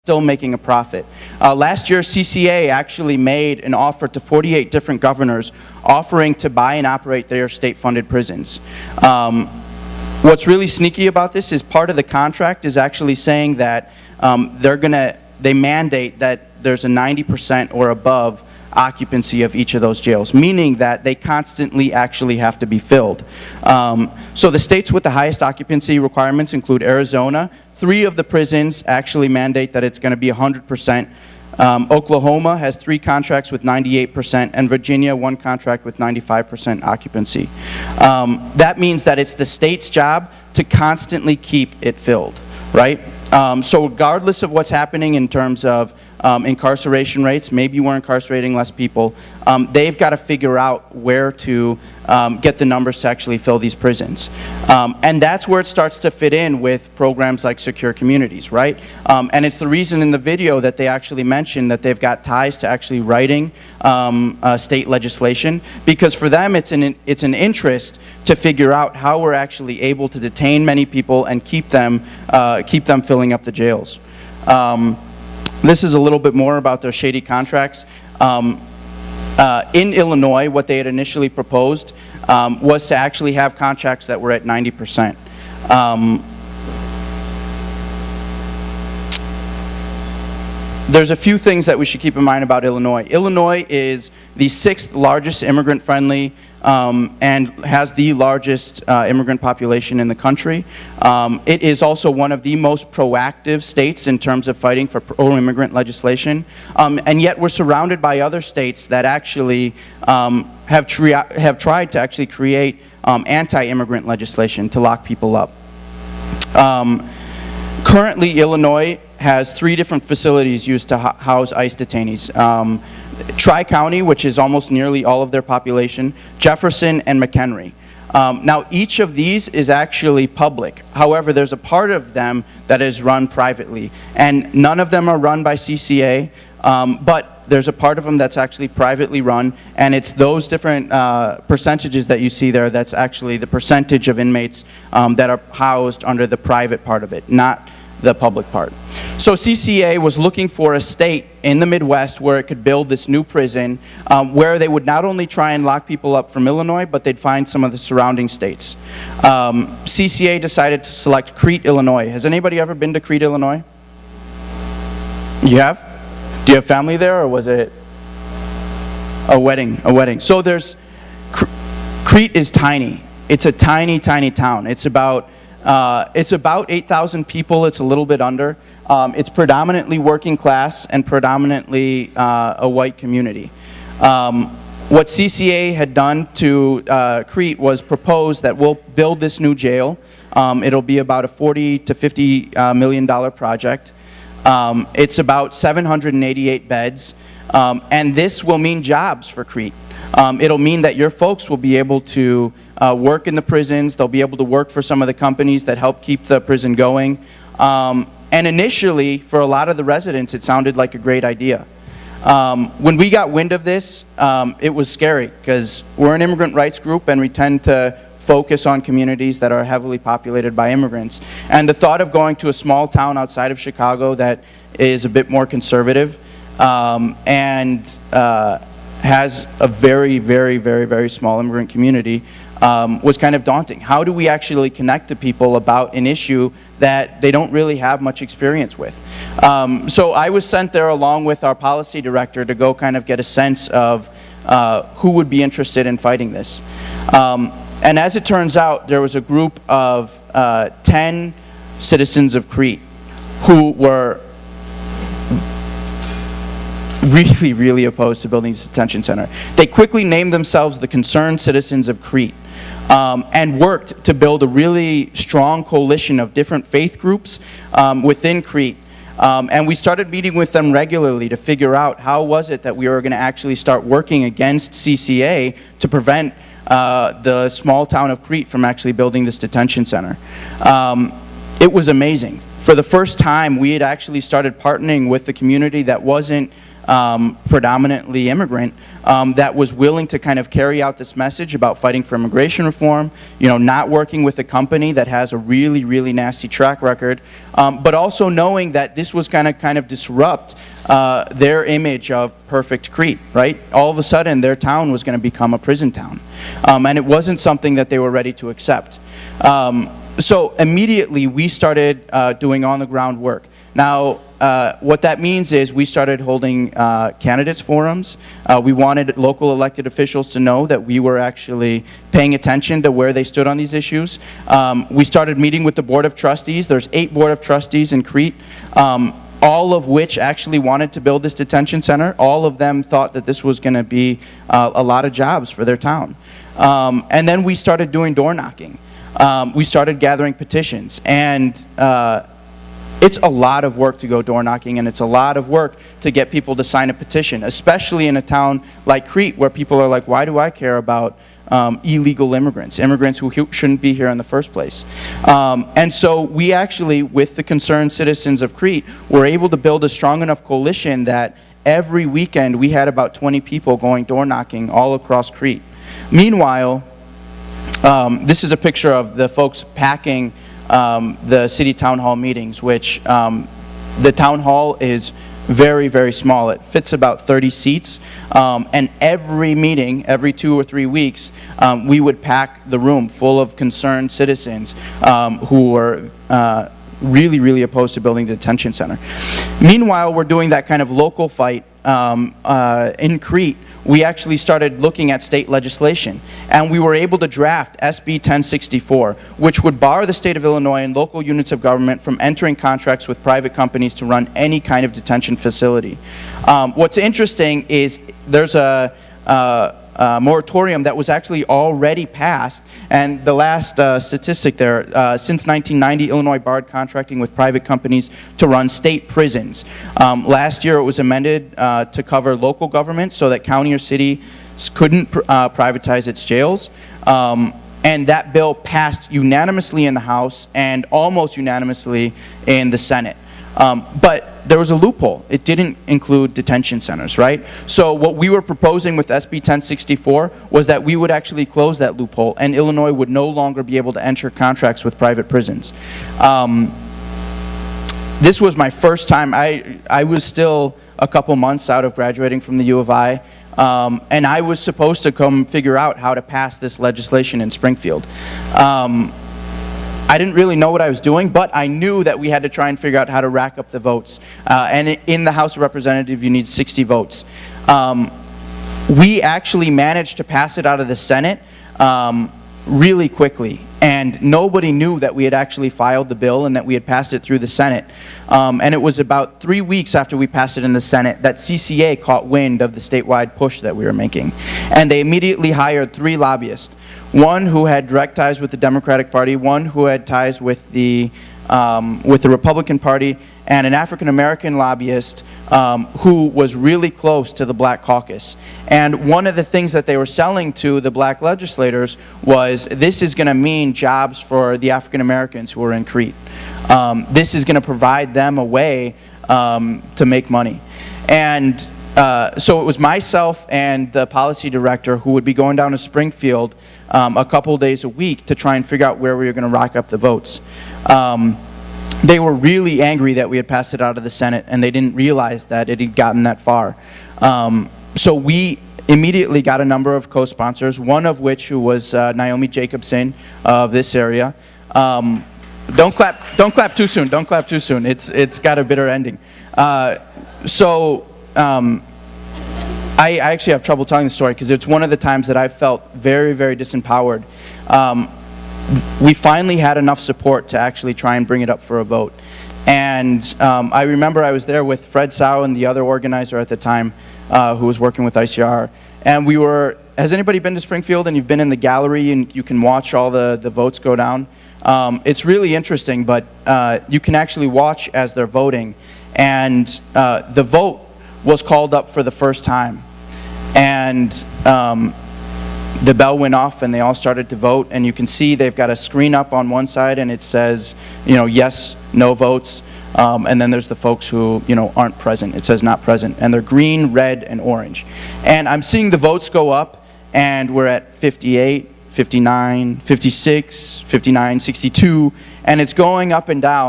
still making a profit. Last year, CCA actually made an offer to 48 different governors offering to buy and operate their state-funded prisons. What's really sneaky about this is part of the contract is actually saying that they mandate that there's a 90% or above occupancy of each of those jails, meaning that they constantly actually have to be filled. So the states with the highest occupancy requirements include Arizona. 3 of the prisons actually mandate that it's going to be 100%. Oklahoma has 3 contracts with 98%, and Virginia 1 contract with 95% occupancy. That means that it's the state's job to constantly keep it filled, right? So regardless of what's happening in terms of incarceration rates, maybe we're incarcerating less people, they've got to figure out where to get the numbers to actually fill these prisons. And that's where it starts to fit in with programs like Secure Communities, right? And it's the reason in the video that they actually mentioned that they've got ties to actually writing state legislation, because for them it's an interest to figure out how we're actually able to detain many people and keep them filling up the jails. This is a little bit more about their shady contracts. In Illinois, what they had initially proposed was to actually have contracts that were at 90%. There's a few things that we should keep in mind about Illinois. Illinois is the 6th largest immigrant-friendly and has the largest immigrant population in the country. It is also one of the most proactive states in terms of fighting for pro-immigrant legislation. And yet we're surrounded by other states that actually have tried to actually create anti-immigrant legislation to lock people up. Currently, Illinois has 3 different facilities used to house ICE detainees. Tri-County, which is almost nearly all of their population, Jefferson, and McHenry. Now, each of these is actually public. However, there's a part of them that is run privately. And none of them are run by CCA, but there's a part of them that's actually privately run, and it's those different percentages that you see there that's actually the percentage of inmates that are housed under the private part of it, not the public part. So CCA was looking for a state in the Midwest where it could build this new prison where they would not only try and lock people up from Illinois, but they'd find some of the surrounding states. CCA decided to select Crete, Illinois. Has anybody ever been to Crete, Illinois? You have? Do you have family there, or was it a wedding? A wedding. So Crete is tiny. It's a tiny, tiny town. It's about 8,000 people. It's a little bit under. It's predominantly working class and predominantly a white community. What CCA had done to Crete was propose that we'll build this new jail. It'll be about a $40 to $50 million project. It's about 788 beds, and this will mean jobs for Crete. It'll mean that your folks will be able to work in the prisons. They'll be able to work for some of the companies that help keep the prison going. And initially, for a lot of the residents, it sounded like a great idea. When we got wind of this, it was scary, because we're an immigrant rights group and we tend to focus on communities that are heavily populated by immigrants. And the thought of going to a small town outside of Chicago that is a bit more conservative and has a very, very, very, very small immigrant community was kind of daunting. How do we actually connect to people about an issue that they don't really have much experience with? So I was sent there along with our policy director to go kind of get a sense of who would be interested in fighting this. And as it turns out, there was a group of 10 citizens of Crete who were really, really opposed to building this detention center. They quickly named themselves the Concerned Citizens of Crete and worked to build a really strong coalition of different faith groups within Crete. And we started meeting with them regularly to figure out how was it that we were going to actually start working against CCA to prevent the small town of Crete from actually building this detention center. It was amazing. For the first time, we had actually started partnering with the community that wasn't predominantly immigrant, that was willing to kind of carry out this message about fighting for immigration reform, not working with a company that has a really, really nasty track record, but also knowing that this was going to kind of disrupt their image of perfect Crete, right? All of a sudden, their town was going to become a prison town. And it wasn't something that they were ready to accept. So immediately, we started doing on-the-ground work. Now, what that means is we started holding candidates forums. We wanted local elected officials to know that we were actually paying attention to where they stood on these issues. We started meeting with the Board of Trustees. There's 8 Board of Trustees in Crete, all of which actually wanted to build this detention center. All of them thought that this was going to be a lot of jobs for their town. And then we started doing door knocking. We started gathering petitions, and it's a lot of work to go door knocking, and it's a lot of work to get people to sign a petition, especially in a town like Crete, where people are like, why do I care about illegal immigrants who shouldn't be here in the first place? And so we actually, with the concerned citizens of Crete, were able to build a strong enough coalition that every weekend we had about 20 people going door knocking all across Crete. Meanwhile, this is a picture of the folks packing the city town hall meetings, which the town hall is very, very small. It fits about 30 seats, and every meeting, every 2 or 3 weeks, we would pack the room full of concerned citizens who were really, really opposed to building the detention center. Meanwhile, we're doing that kind of local fight in Crete. We actually started looking at state legislation, and we were able to draft SB 1064, which would bar the state of Illinois and local units of government from entering contracts with private companies to run any kind of detention facility. What's interesting is there's a moratorium that was actually already passed, and the last statistic there, since 1990, Illinois barred contracting with private companies to run state prisons. Last year it was amended to cover local government so that county or city couldn't privatize its jails. And that bill passed unanimously in the House and almost unanimously in the Senate. But there was a loophole. It didn't include detention centers, right? So what we were proposing with SB 1064 was that we would actually close that loophole, and Illinois would no longer be able to enter contracts with private prisons. This was my first time. I was still a couple months out of graduating from the U of I, and I was supposed to come figure out how to pass this legislation in Springfield. I didn't really know what I was doing, but I knew that we had to try and figure out how to rack up the votes. And in the House of Representatives, you need 60 votes. We actually managed to pass it out of the Senate really quickly. And nobody knew that we had actually filed the bill and that we had passed it through the Senate. And it was about 3 weeks after we passed it in the Senate that CCA caught wind of the statewide push that we were making. And they immediately hired 3 lobbyists. One who had direct ties with the Democratic Party, one who had ties with the Republican Party, and an African-American lobbyist who was really close to the Black Caucus. And one of the things that they were selling to the black legislators was, this is going to mean jobs for the African-Americans who are in Crete. This is going to provide them a way to make money. And so it was myself and the policy director who would be going down to Springfield a couple days a week to try and figure out where we were going to rack up the votes. They were really angry that we had passed it out of the Senate, and they didn't realize that it had gotten that far. So we immediately got a number of co-sponsors, one of which who was Naomi Jacobson of this area. Don't clap too soon. Don't clap too soon. It's got a bitter ending. I actually have trouble telling the story because it's one of the times that I felt very, very disempowered. We finally had enough support to actually try and bring it up for a vote. And I remember I was there with Fred Sau and the other organizer at the time who was working with ICR. And we were, has anybody been to Springfield and you've been in the gallery and you can watch all the votes go down? It's really interesting, but you can actually watch as they're voting. And the vote was called up for the first time. And the bell went off and they all started to vote, and you can see they've got a screen up on one side and it says, yes, no votes. And then there's the folks who, aren't present. It says not present. And they're green, red, and orange. And I'm seeing the votes go up, and we're at 58, 59, 56, 59, 62, and it's going up and down.